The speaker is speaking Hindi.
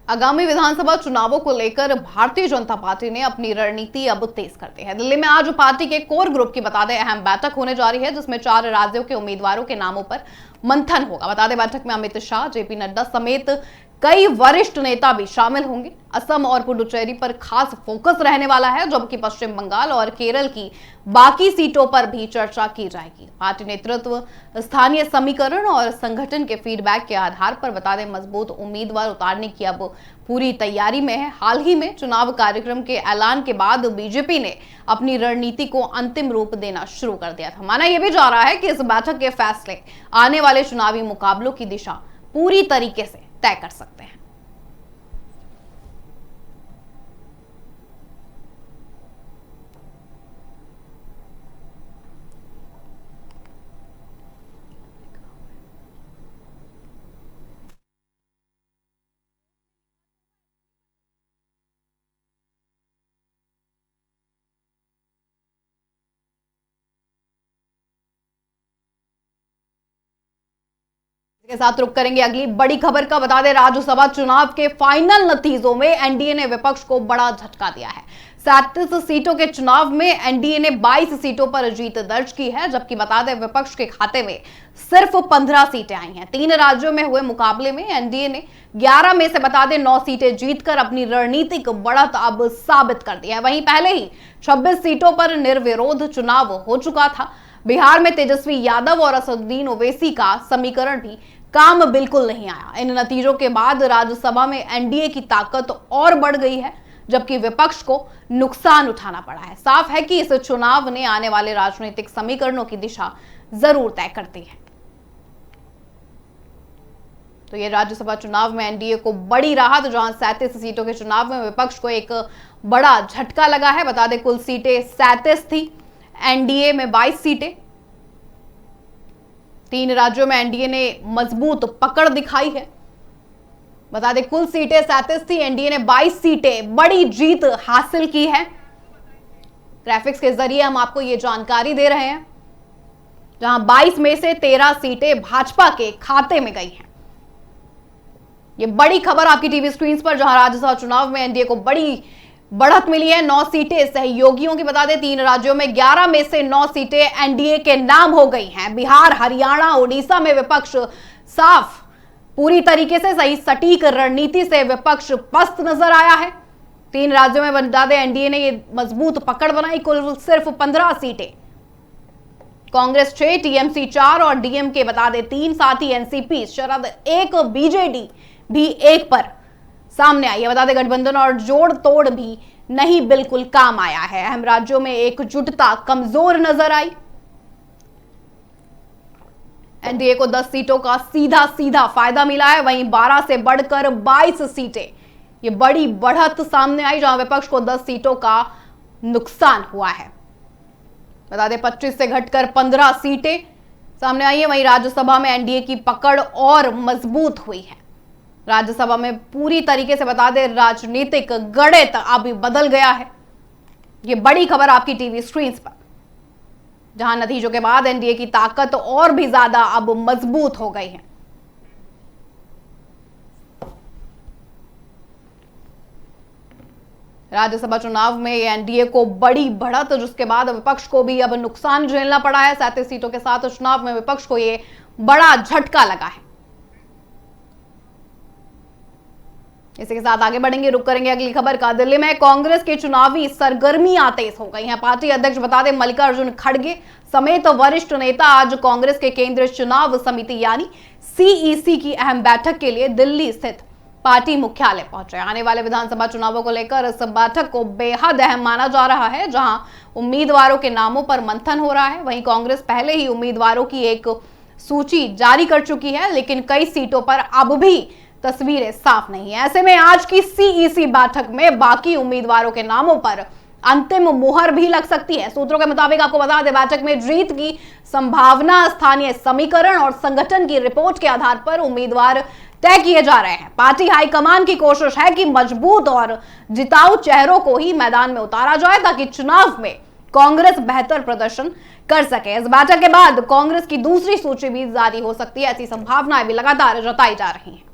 आगामी विधानसभा चुनावों को लेकर भारतीय जनता पार्टी ने अपनी रणनीति अब तेज कर दी है। दिल्ली में आज पार्टी के कोर ग्रुप की बता दें अहम बैठक होने जा रही है, जिसमें 4 राज्यों के उम्मीदवारों के नामों पर मंथन होगा। बता दें बैठक में अमित शाह, जेपी नड्डा समेत कई वरिष्ठ नेता भी शामिल होंगे। असम और पुडुचेरी पर खास फोकस रहने वाला है, जबकि पश्चिम बंगाल और केरल की बाकी सीटों पर भी चर्चा की जाएगी। पार्टी नेतृत्व स्थानीय समीकरण और संगठन के फीडबैक के आधार पर बता दें मजबूत उम्मीदवार उतारने की अब पूरी तैयारी में है। हाल ही में चुनाव कार्यक्रम के ऐलान के बाद बीजेपी ने अपनी रणनीति को अंतिम रूप देना शुरू कर दिया था। माना यह भी जा रहा है कि इस बैठक के फैसले आने वाले चुनावी मुकाबलों की दिशा पूरी तरीके से तय कर सकते हैं। के साथ रुक करेंगे अगली बड़ी खबर का। बता दें राज्यसभा चुनाव के फाइनल नतीजों में एनडीए ने विपक्ष को बड़ा झटका दिया है। 37 सीटों के चुनाव में एनडीए ने 22 सीटों पर जीत दर्ज की है, जबकि बता दें विपक्ष के खाते में सिर्फ 15 सीटें आई हैं। 3 राज्यों में हुए मुकाबले में एनडीए ने 11 में से बता दें 9 सीटें जीतकर अपनी रणनीतिक बढ़त अब साबित कर दी है। वहीं पहले ही 26 सीटों पर निर्विरोध चुनाव हो चुका था। बिहार में तेजस्वी यादव और असदुद्दीन ओवैसी का समीकरण भी काम बिल्कुल नहीं आया। इन नतीजों के बाद राज्यसभा में एनडीए की ताकत और बढ़ गई है, जबकि विपक्ष को नुकसान उठाना पड़ा है। साफ है कि इस चुनाव ने आने वाले राजनीतिक समीकरणों की दिशा जरूर तय करती है। तो ये राज्यसभा चुनाव में एनडीए को बड़ी राहत, जहां 37 सीटों के चुनाव में विपक्ष को एक बड़ा झटका लगा है। बता दें कुल सीटें 37 थी, एनडीए में 22 सीटें। 3 राज्यों में एनडीए ने मजबूत पकड़ दिखाई है। बता दें कुल सीटें 37 थी, एनडीए ने 22 सीटें बड़ी जीत हासिल की है। ग्राफिक्स के जरिए हम आपको यह जानकारी दे रहे हैं, जहां 22 में से 13 सीटें भाजपा के खाते में गई हैं। यह बड़ी खबर आपकी टीवी स्क्रीन पर, जहां राज्यसभा चुनाव में एनडीए को बड़ी बढ़त मिली है। 9 सीटें सहयोगियों की। बता दें 3 राज्यों में 11 में से 9 सीटें एनडीए के नाम हो गई हैं। बिहार, हरियाणा, उड़ीसा में विपक्ष साफ पूरी तरीके से सही सटीक रणनीति से विपक्ष पस्त नजर आया है। 3 राज्यों में बता दें एनडीए ने ये मजबूत पकड़ बनाई। कुल सिर्फ 15 सीटें, कांग्रेस 6, टीएमसी 4 और डीएमके बता दें 3, साथ ही एनसीपी शरद 1, बीजेडी भी 1 पर सामने आई है। बता दें गठबंधन और जोड़ तोड़ भी नहीं बिल्कुल काम आया है। अहम राज्यों में एकजुटता कमजोर नजर आई। एनडीए को 10 सीटों का सीधा फायदा मिला है। वहीं 12 से बढ़कर 22 सीटें, ये बड़ी बढ़त सामने आई, जहां विपक्ष को 10 सीटों का नुकसान हुआ है। बता दें 25 से घटकर 15 सीटें सामने आई है। वहीं राज्यसभा में एनडीए की पकड़ और मजबूत हुई है। राज्यसभा में पूरी तरीके से बता दें राजनीतिक गणित अभी बदल गया है। यह बड़ी खबर आपकी टीवी स्क्रीन पर, जहां नतीजों के बाद एनडीए की ताकत और भी ज्यादा अब मजबूत हो गई है। राज्यसभा चुनाव में एनडीए को बड़ी बढ़त, जिसके बाद विपक्ष को भी अब नुकसान झेलना पड़ा है। 37 सीटों के साथ चुनाव में विपक्ष को यह बड़ा झटका लगा है। इसी के साथ आगे बढ़ेंगे, रुक करेंगे अगली खबर का। दिल्ली में कांग्रेस की चुनावी सरगर्मियां तेज हो गई हैं। पार्टी अध्यक्ष बता दें मल्लिकार्जुन खड़गे समेत वरिष्ठ नेता आज कांग्रेस के केंद्रीय चुनाव समिति यानी सीईसी की अहम बैठक के लिए दिल्ली स्थित पार्टी मुख्यालय पहुंचे। आने वाले विधानसभा चुनावों को लेकर इस बैठक को बेहद अहम माना जा रहा है, जहां उम्मीदवारों के नामों पर मंथन हो रहा है। वहीं कांग्रेस पहले ही उम्मीदवारों की एक सूची जारी कर चुकी है, लेकिन कई सीटों पर अब भी तस्वीरें साफ नहीं है। ऐसे में आज की सीईसी बैठक में बाकी उम्मीदवारों के नामों पर अंतिम मुहर भी लग सकती है। सूत्रों के मुताबिक आपको बता दें बैठक में जीत की संभावना स्थानीय समीकरण और संगठन की रिपोर्ट के आधार पर उम्मीदवार तय किए जा रहे हैं। पार्टी हाईकमान की कोशिश है कि मजबूत और जिताऊ चेहरों को ही मैदान में उतारा जाए, ताकि चुनाव में कांग्रेस बेहतर प्रदर्शन कर सके। इस बैठक के बाद कांग्रेस की दूसरी सूची भी जारी हो सकती है, ऐसी संभावनाएं भी लगातार जताई जा रही हैं।